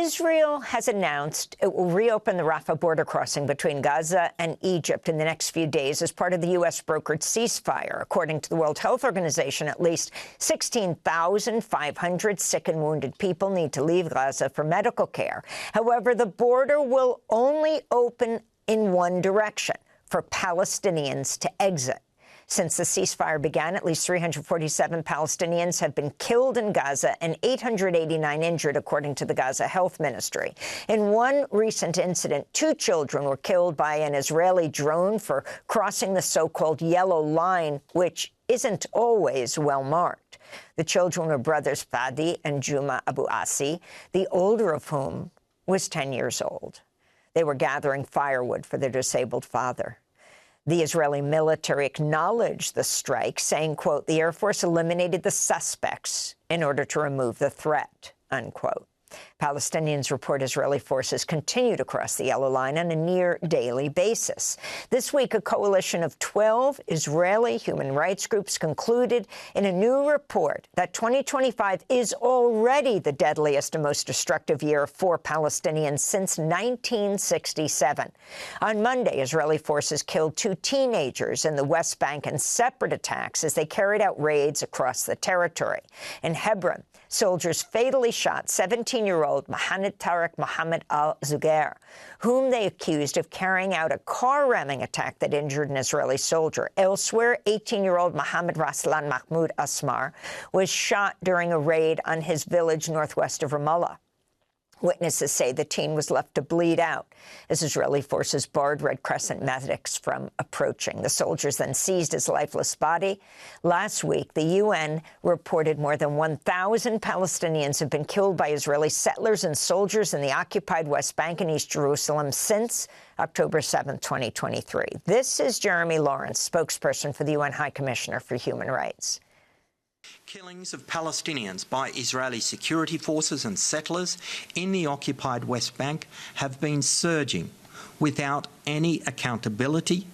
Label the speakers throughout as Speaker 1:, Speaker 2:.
Speaker 1: Israel has announced it will reopen the Rafah border crossing between Gaza and Egypt in the next few days as part of the U.S.-brokered ceasefire. According to the World Health Organization, at least 16,500 sick and wounded people need to leave Gaza for medical care. However, the border will only open in one direction, for Palestinians to exit. Since the ceasefire began, at least 347 Palestinians have been killed in Gaza and 889 injured, according to the Gaza Health Ministry. In one recent incident, 2 children were killed by an Israeli drone for crossing the so-called yellow line, which isn't always well marked. The children were brothers Fadi and Juma Abu Asi, the older of whom was 10 years old. They were gathering firewood for their disabled father. The Israeli military acknowledged the strike, saying, quote, the Air Force eliminated the suspects in order to remove the threat, unquote. Palestinians report Israeli forces continue to cross the yellow line on a near-daily basis. This week, a coalition of 12 Israeli human rights groups concluded in a new report that 2025 is already the deadliest and most destructive year for Palestinians since 1967. On Monday, Israeli forces killed 2 teenagers in the West Bank in separate attacks as they carried out raids across the territory. In Hebron, soldiers fatally shot 17-year-old Mohammed Tariq Mohammed al-Zugair, whom they accused of carrying out a car ramming attack that injured an Israeli soldier. Elsewhere, 18-year-old Mohammed Raslan Mahmoud Asmar was shot during a raid on his village northwest of Ramallah. Witnesses say the teen was left to bleed out as Israeli forces barred Red Crescent medics from approaching. The soldiers then seized his lifeless body. Last week, the UN reported more than 1,000 Palestinians have been killed by Israeli settlers and soldiers in the occupied West Bank and East Jerusalem since October 7, 2023. This is Jeremy Lawrence, spokesperson for the UN High Commissioner for Human Rights.
Speaker 2: Killings of Palestinians by Israeli security forces and settlers in the occupied West Bank have been surging without any accountability,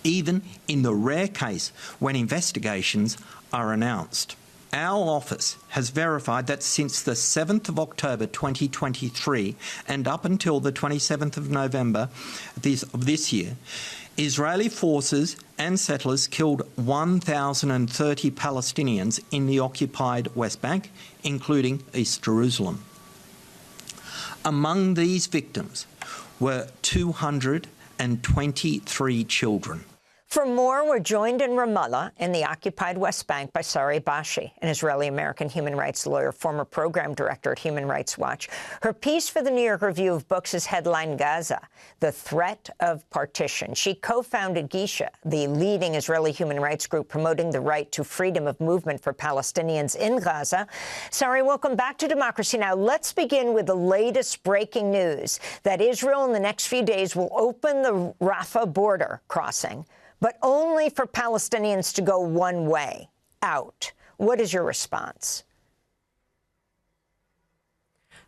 Speaker 2: even in the rare case when investigations are announced. Our office has verified that since the 7th of October 2023 and up until the 27th of November of this year, Israeli forces and settlers killed 1,030 Palestinians in the occupied West Bank, including East Jerusalem. Among these victims were 223 children.
Speaker 1: For more, we're joined in Ramallah in the occupied West Bank by Sari Bashi, an Israeli-American human rights lawyer, former program director at Human Rights Watch. Her piece for the New York Review of Books is headlined Gaza, the Threat of Partition. She co-founded Gisha, the leading Israeli human rights group promoting the right to freedom of movement for Palestinians in Gaza. Sari, welcome back to Democracy Now! Let's begin with the latest breaking news that Israel in the next few days will open the Rafah border crossing, but only for Palestinians to go one way, out. What is your response?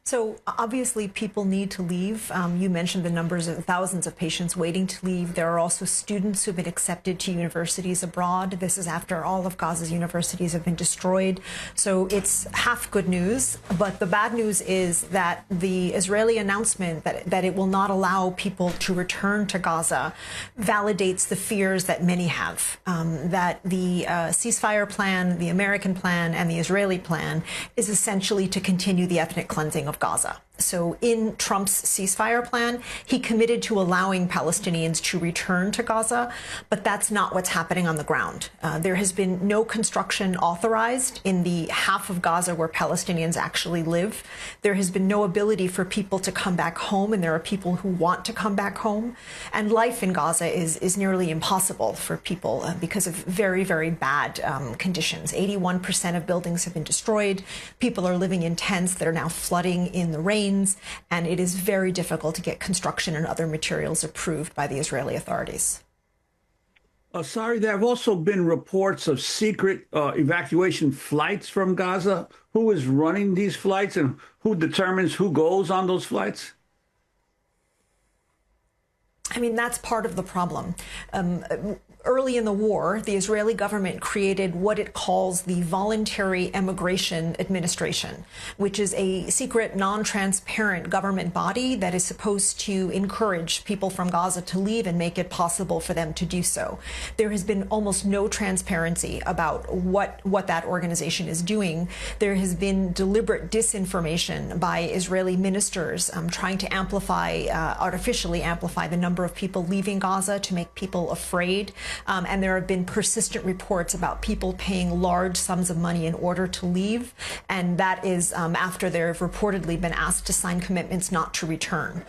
Speaker 3: So obviously people need to leave. You mentioned the numbers of thousands of patients waiting to leave. There are also students who've been accepted to universities abroad. This is after all of Gaza's universities have been destroyed. So it's half good news. But the bad news is that the Israeli announcement that it will not allow people to return to Gaza validates the fears that many have, that the ceasefire plan, the American plan, and the Israeli plan is essentially to continue the ethnic cleansing of Gaza. So in Trump's ceasefire plan, he committed to allowing Palestinians to return to Gaza, but that's not what's happening on the ground. There has been no construction authorized in the half of Gaza where Palestinians actually live. There has been no ability for people to come back home, and there are people who want to come back home. And life in Gaza is nearly impossible for people because of very, very bad conditions. 81% of buildings have been destroyed. People are living in tents that are now flooding in the rain. And it is very difficult to get construction and other materials approved by the Israeli authorities.
Speaker 4: Sorry, there have also been reports of secret evacuation flights from Gaza. Who is running these flights and who determines who goes on those flights?
Speaker 3: I mean, that's part of the problem. early in the war, the Israeli government created what it calls the Voluntary Immigration Administration, which is a secret, non-transparent government body that is supposed to encourage people from Gaza to leave and make it possible for them to do so. There has been almost no transparency about what that organization is doing. There has been deliberate disinformation by Israeli ministers trying to artificially amplify the number of people leaving Gaza to make people afraid. And there have been persistent reports about people paying large sums of money in order to leave. And that is after they've reportedly been asked to sign commitments not to return.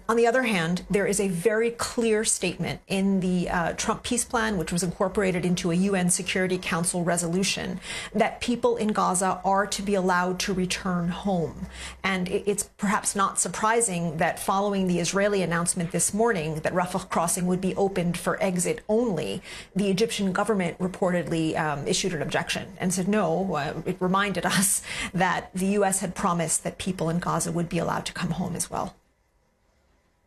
Speaker 3: On the other hand, there is a very clear statement in the Trump peace plan, which was incorporated into a UN Security Council resolution, that people in Gaza are to be allowed to return home. And it's perhaps not surprising that following the Israeli announcement this morning that Rafah crossing would be opened for exit only, the Egyptian government reportedly issued an objection and said no. It reminded us that the U.S. had promised that people in Gaza would be allowed to come home as well.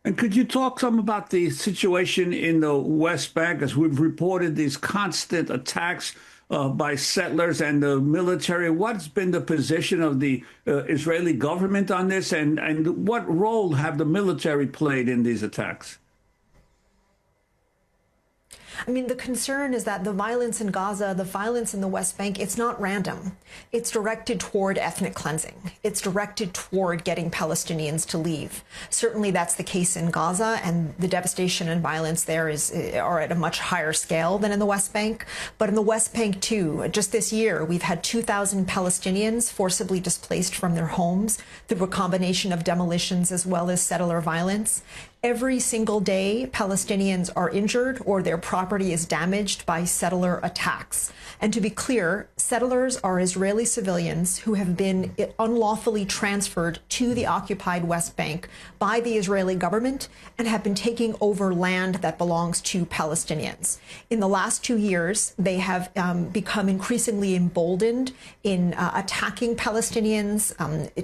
Speaker 4: And could you talk some about the situation in the West Bank, as we've reported these constant attacks by settlers and the military? What's been the position of the Israeli government on this, and what role have the military played in these attacks?
Speaker 3: I mean, the concern is that the violence in Gaza, the violence in the West Bank, it's not random. It's directed toward ethnic cleansing. It's directed toward getting Palestinians to leave. Certainly that's the case in Gaza, and the devastation and violence there are at a much higher scale than in the West Bank. But in the West Bank, too, just this year, we've had 2,000 Palestinians forcibly displaced from their homes through a combination of demolitions as well as settler violence. Every single day, Palestinians are injured or their property is damaged by settler attacks. And to be clear, settlers are Israeli civilians who have been unlawfully transferred to the occupied West Bank by the Israeli government and have been taking over land that belongs to Palestinians. In the last 2 years, they have become increasingly emboldened in attacking Palestinians,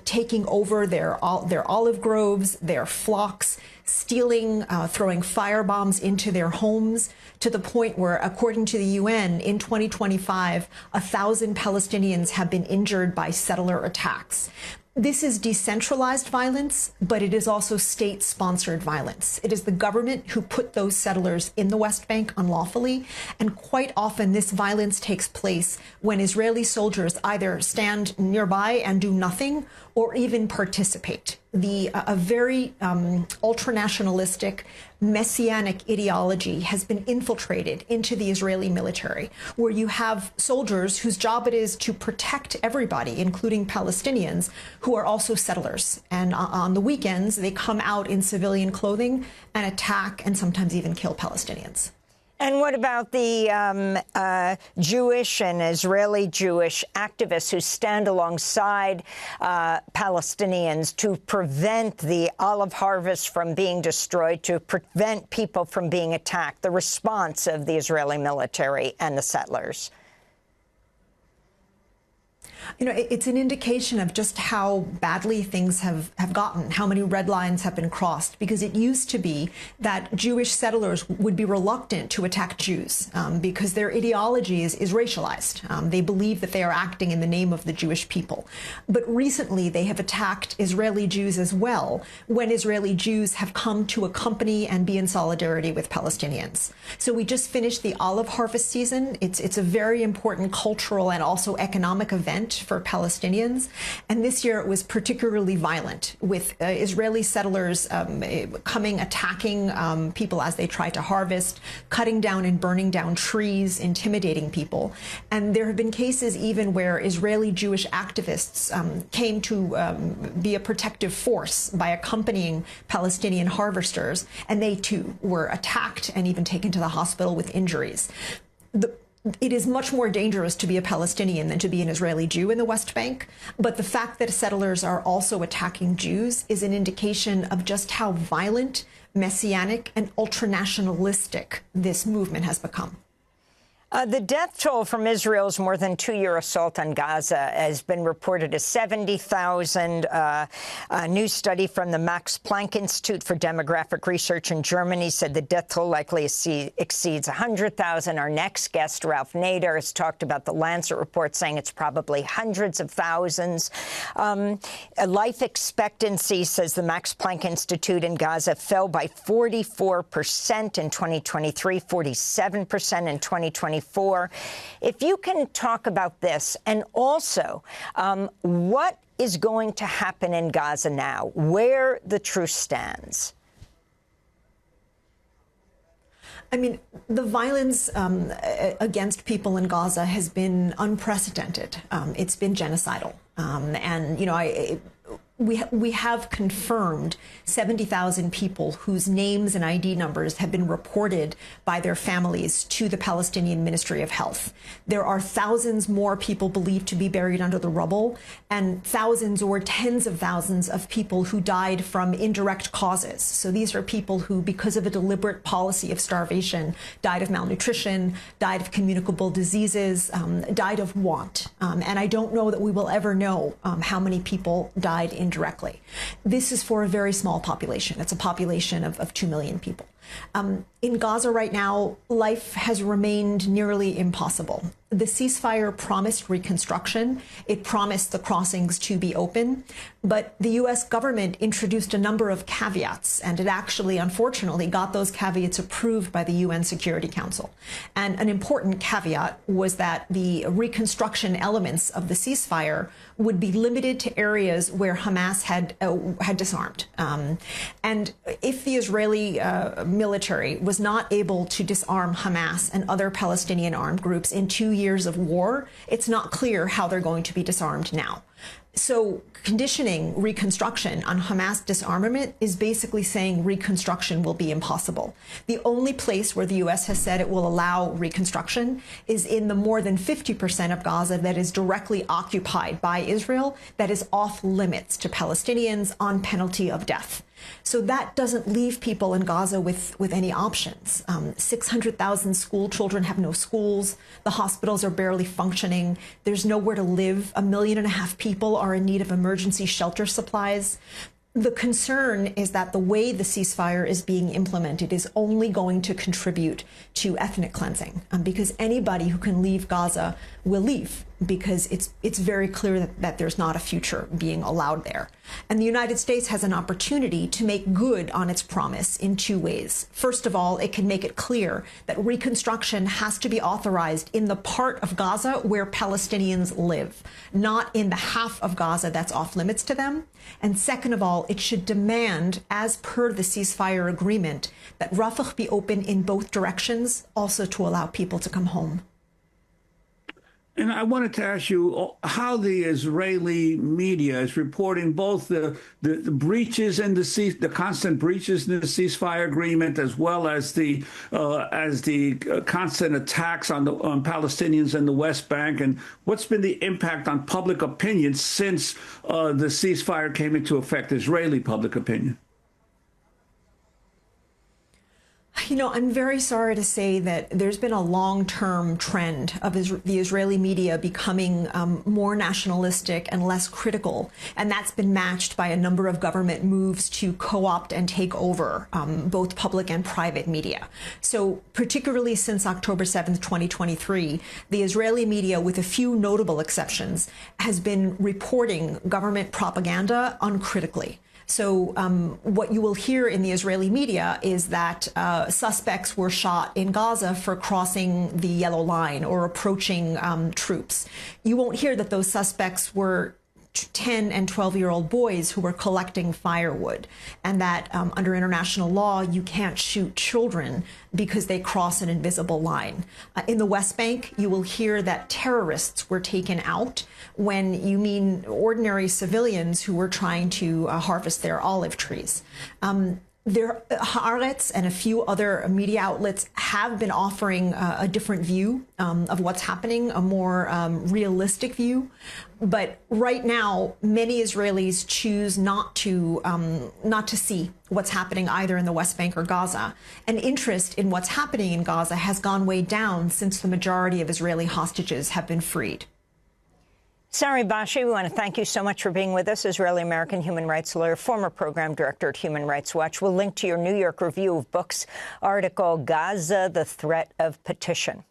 Speaker 3: taking over their olive groves, their flocks, stealing, throwing firebombs into their homes, to the point where, according to the UN, in 2025, 1,000 Palestinians have been injured by settler attacks. This is decentralized violence, but it is also state-sponsored violence. It is the government who put those settlers in the West Bank unlawfully, and quite often this violence takes place when Israeli soldiers either stand nearby and do nothing or even participate. A very ultranationalistic, messianic ideology has been infiltrated into the Israeli military, where you have soldiers whose job it is to protect everybody, including Palestinians, who are also settlers. And on the weekends, they come out in civilian clothing and attack and sometimes even kill Palestinians.
Speaker 1: And what about the Jewish and Israeli Jewish activists who stand alongside Palestinians to prevent the olive harvest from being destroyed, to prevent people from being attacked, the response of the Israeli military and the settlers?
Speaker 3: You know, it's an indication of just how badly things have gotten, how many red lines have been crossed, because it used to be that Jewish settlers would be reluctant to attack Jews because their ideology is racialized. They believe that they are acting in the name of the Jewish people. But recently, they have attacked Israeli Jews as well, when Israeli Jews have come to accompany and be in solidarity with Palestinians. So we just finished the olive harvest season. It's a very important cultural and also economic event for Palestinians. And this year it was particularly violent, with Israeli settlers attacking people as they try to harvest, cutting down and burning down trees, intimidating people. And there have been cases even where Israeli Jewish activists came to be a protective force by accompanying Palestinian harvesters, and they too were attacked and even taken to the hospital with injuries. It is much more dangerous to be a Palestinian than to be an Israeli Jew in the West Bank. But the fact that settlers are also attacking Jews is an indication of just how violent, messianic, and ultranationalistic this movement has become.
Speaker 1: The death toll from Israel's more than two-year assault on Gaza has been reported as 70,000. A new study from the Max Planck Institute for Demographic Research in Germany said the death toll likely exceeds 100,000. Our next guest, Ralph Nader, has talked about the Lancet report saying it's probably hundreds of thousands. Life expectancy, says the Max Planck Institute, in Gaza fell by 44% in 2023, 47% in 2024. If you can talk about this, and also what is going to happen in Gaza now, where the truce stands.
Speaker 3: I mean, the violence against people in Gaza has been unprecedented. It's been genocidal. And, you know, we have confirmed 70,000 people whose names and ID numbers have been reported by their families to the Palestinian Ministry of Health. There are thousands more people believed to be buried under the rubble, and thousands or tens of thousands of people who died from indirect causes. So these are people who, because of a deliberate policy of starvation, died of malnutrition, died of communicable diseases, died of want. And I don't know that we will ever know how many people died indirectly. This is for a very small population. It's a population of 2 million people. In Gaza right now, life has remained nearly impossible. The ceasefire promised reconstruction. It promised the crossings to be open. But the U.S. government introduced a number of caveats, and it actually, unfortunately, got those caveats approved by the UN Security Council. And an important caveat was that the reconstruction elements of the ceasefire would be limited to areas where Hamas had disarmed. And if the Israeli military was not able to disarm Hamas and other Palestinian armed groups in 2 years of war, it's not clear how they're going to be disarmed now. So conditioning reconstruction on Hamas disarmament is basically saying reconstruction will be impossible. The only place where the U.S. has said it will allow reconstruction is in the more than 50% of Gaza that is directly occupied by Israel, that is off limits to Palestinians on penalty of death. So that doesn't leave people in Gaza with any options. 600,000 school children have no schools. The hospitals are barely functioning. There's nowhere to live. 1.5 million people are in need of emergency shelter supplies. The concern is that the way the ceasefire is being implemented is only going to contribute to ethnic cleansing, because anybody who can leave Gaza will leave, because it's very clear that there's not a future being allowed there. And the United States has an opportunity to make good on its promise in two ways. First of all, it can make it clear that reconstruction has to be authorized in the part of Gaza where Palestinians live, not in the half of Gaza that's off limits to them. And second of all, it should demand, as per the ceasefire agreement, that Rafah be open in both directions, also to allow people to come home.
Speaker 4: And I wanted to ask you how the Israeli media is reporting both the breaches in the constant breaches in the ceasefire agreement, as well as the constant attacks on Palestinians in the West Bank, and what's been the impact on public opinion since the ceasefire came into effect, Israeli public opinion?
Speaker 3: You know, I'm very sorry to say that there's been a long-term trend of the Israeli media becoming more nationalistic and less critical, and that's been matched by a number of government moves to co-opt and take over both public and private media. So particularly since October 7th, 2023, the Israeli media, with a few notable exceptions, has been reporting government propaganda uncritically. So what you will hear in the Israeli media is that suspects were shot in Gaza for crossing the yellow line or approaching troops. You won't hear that those suspects were 10 and 12-year-old boys who were collecting firewood, and that under international law, you can't shoot children because they cross an invisible line. In the West Bank, you will hear that terrorists were taken out when you mean ordinary civilians who were trying to harvest their olive trees. Haaretz and a few other media outlets have been offering a different view of what's happening, a more realistic view. But right now, many Israelis choose not to see what's happening either in the West Bank or Gaza. And interest in what's happening in Gaza has gone way down since the majority of Israeli hostages have been freed.
Speaker 1: Sari Bashi, we want to thank you so much for being with us, Israeli-American human rights lawyer, former program director at Human Rights Watch. We'll link to your New York Review of Books article, Gaza, the Threat of Petition.